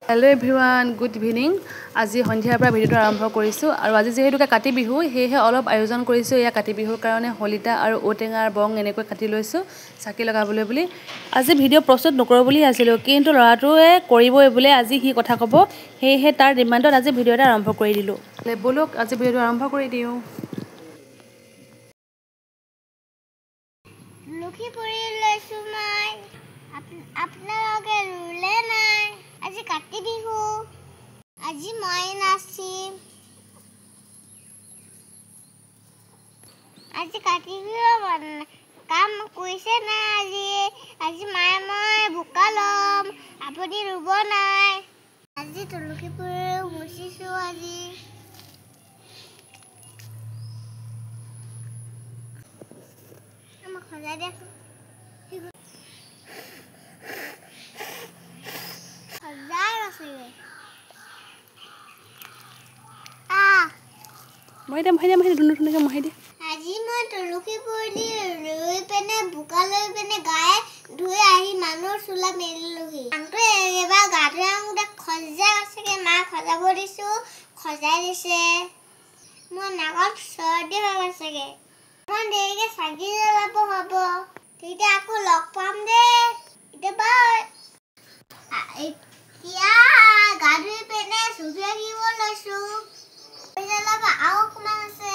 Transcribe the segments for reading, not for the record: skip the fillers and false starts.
Hello everyone, good evening. আজি সন্ধিয়াৰ পৰা ভিডিওটো আৰম্ভ কৰিছো আৰু আজি যেহেতুকে কাতি বিহু হেহে অলপ আয়োজন কৰিছো ইয়া কাতি বিহুৰ কাৰণে হলিতা আৰু ওটেঙাৰ বং এনেকৈ কাটি লৈছো চাকি লগাবলৈ বুলি আজি ভিডিও প্ৰস্তুত নকৰো বুলি আছিলো কিন্তু লৰাটোৱে কৰিবই বুলি আজি হি কথা কব হেহে তাৰ ডিমান্ডত আজি ভিডিওটা আৰম্ভ কৰি দিলো বলক আজি ভিডিওটো আৰম্ভ কৰি দিও লখিপুৰী লৈছো মই আপোনালোকে ৰুলে নাই আজি কাতি বিহু আজি মই নাচিম আজি কাতি বিহু কাম কৰিছে না আজি মায়ে মই বোকা লম আপুনি ৰুব নাই আজি লখিপুৰী মুচিছো আজি আমাক সজাই দিয়া আজি মই তুলসী পুলি ৰুই পেনে বোকা লৈ পেনে গায়ে ধুই আহি মানুহৰ চুলা মেলিলোহি আনটো এবাৰ গাতে আঙুতে খজাই আছেগে মা খজাব দিছো খজাই দিছে মই নাকত চৰ্দি হৈ গৈছেগে মই দেৰিকে চাকি জ্বলাব হ'ব তেতিয়া আকৌ লগ পাম দে এতিয়া বাই এতিয়া গা ধুই পেনে চুজি আঁকিব লৈছো জ্বলাব আৰু অকণমান আছে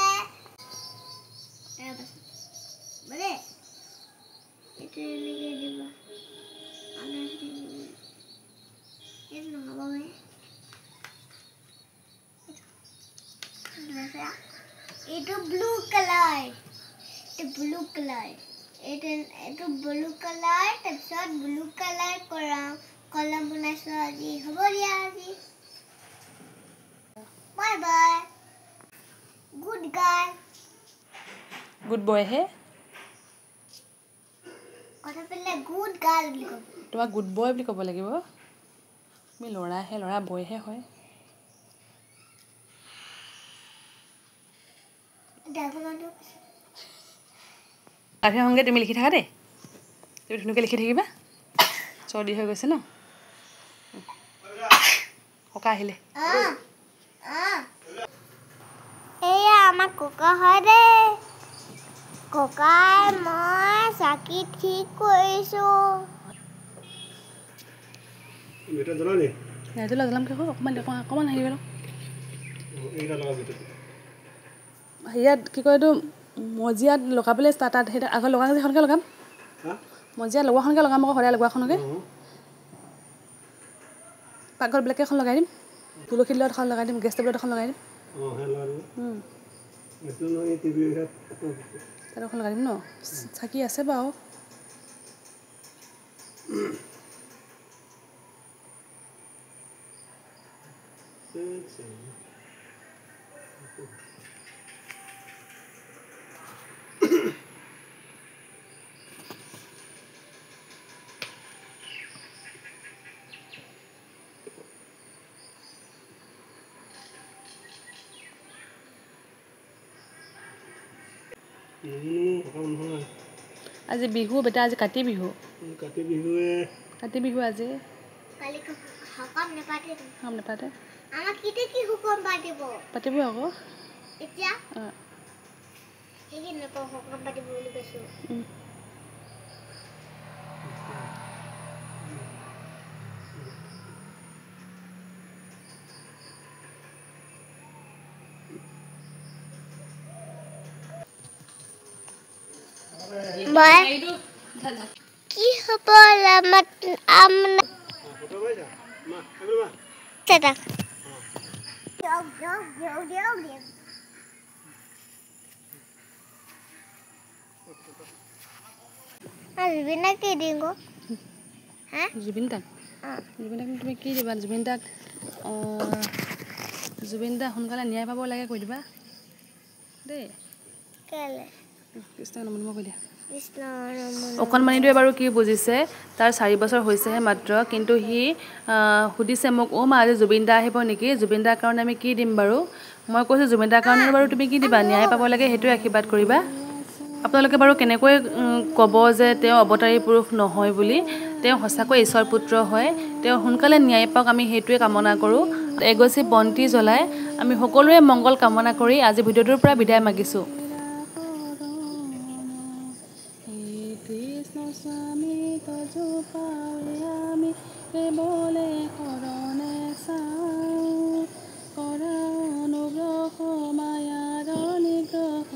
বলে এটা লিখে দিব আনাজ দিব এটা নহব ভাই এটা ব্লু কালার এটা ব্লু কালার তাৰপিছত ব্লু কালার কলম বনাইছো আজি হ'ব দিয়া আজি bye bye good guy good boy হে কথা পেলে গুড গার্ল বুলি কব তোমাক গুড বয় বুলি কব লাগিব তুমি লৰা হে লৰা বয় হে হয় ডাকমানো আগে হংগে তুমি লিখি থাকা দে তুমি ধুনুকে লিখি থাকিবা চৰ্দি হৈ গৈছে ন ককা আহিলে এয়া আমাৰ ককা হয় দে ককাই মই চাকি ঠিক কৰিছো বেটা জ্বলালি নাইজলা জ্বলাম কি হয় অকণমান আহি গ'ল এইটা লগাবি ইয়াত কি কয় এইটো মজিয়াত লগাবলৈ তাত সেইটো আগত লগাওঁ সেইখনকে লগাম মজিয়াত লগোৱাখনকে লগাম আকৌ সদায় লগোৱাখনকে পাকঘৰত ব্লেক এখন লগাই দিম তুলসী তলত এখন লগাই দিম গেছ টেবুলত এখন লগাই দিম তাত এখন লগাই দিম ন চাকি আছে বাৰু আজি বিহু বেটা আজি কাতি বিহু আজি কালি হকাম নেপাতে কাম নেপাতে আমাক কিতে কি হুকুম পাতিব আকৌ এতিয়া হেৰি নকওঁ হকাম পাতিব বুলি কৈছো কি হ'ব জুবিন দাক কি দিম গো জুবিন দাক তুমি কি দিবা জুবিন দাক সোনকালে ন্যায় পাব লাগে কৈ দিবা দেই কেলে কৃষ্ণ নমন কৈ দিয়া কৃষ্ণ নমন অকণমানিটোৱে বাৰু কি বুজিছে তাৰ 4 বছৰ হৈছেহে মাত্ৰ কিন্তু সি সুধিছে মোক মা আজি জুবিন দা আহিব নেকি জুবিন দাৰ কাৰণে আমি কি দিম বাৰু মই কৈছো জুবিন দাৰ কাৰণে বাৰু তুমি কি দিবা ন্যায় পাব লাগে হেতুৱে আশীৰ্বাদ কৰিবা আপোনালোকে বাৰু কেনেকৈ ক'ব যে তেওঁ অৱতাৰী পুৰুষ নহয় বুলি তেওঁ সঁচাকৈ ঈশ্বৰ পুত্ৰ হয় তেওঁ সোনকালে ন্যায় পাওক আমি সেইটোৱে কামনা কৰোঁ এগছি বন্তি জ্বলাই আমি সকলোৰে মংগল কামনা কৰি আজি ভিডিঅ'টোৰ পৰা বিদায় মাগিছোঁ কৃষ্ণ স্বামী তজোপাৱে আমি কেৱলে শৰণে চাওঁ কৰা অনুগ্ৰহ মায়াৰ নিগ্ৰহ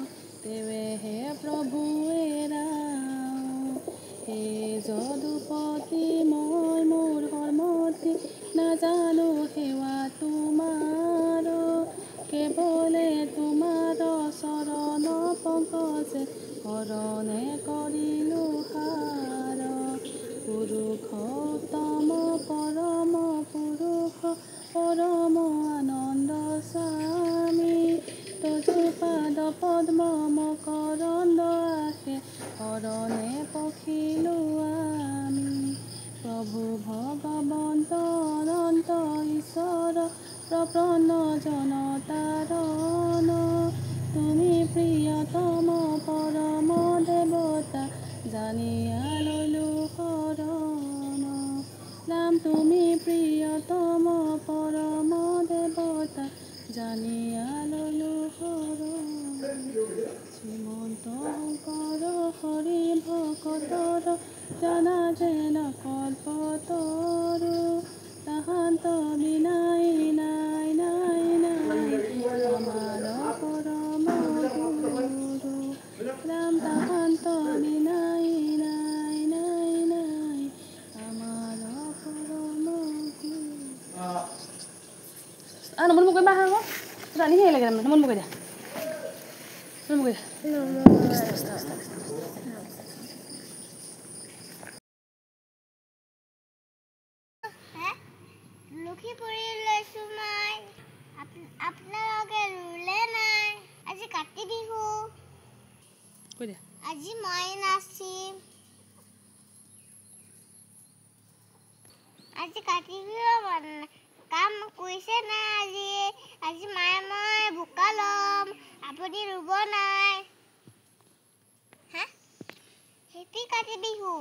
তেৱেহে প্ৰভুৱে ৰাওঁ হে যদুপতি মই মোৰ কৰ্মতি নাজানো সেৱা তোমাৰ কেৱলে তোমাৰ চৰণ পংকজে শৰণে কৰিলো হাৰ পুৰুষোত্তম পৰম পুৰুষ পৰম আনন্দ স্বামী তজোপাদ পদ্ম মকৰন্দ আশে শৰণে পখিলো আমি প্ৰভু ভগৱন্ত অনন্ত ঈশ্বৰ প্ৰপন্ন জনতাৰণ তুমি প্ৰিয়তম পৰম দেৱতা জানিয়া ললো শৰণ নাম তুমি প্ৰিয়তম পৰম দেৱতা জানিয়া ললো শৰণ শ্ৰীমন্ত শংকৰ হৰি ভকতৰ জানা যেন কল্পতৰু তাহান্ত বিনাই নাই নাই নাই আমাৰ পৰম গুৰু ৰাম তাহান্ত বিনাই নাই নাই নাই আমাৰ পৰম গুৰু নমন মোক কৰিবা আকৌ জানিহে লাগে নমন মোক দিয়া নমন মোক দিয়া লখিপুৰী লৈছো মই আপোনালোকে ৰুলে নাই আজি কাতি বিহু কৈ দিয়া আজি মই নাচিম আজি কাতি বিহু কাম কৰিছে নাই আজি মায়ে মই বোকা ল'ম আপুনি ৰুব নাই হেপী কাতি বিহু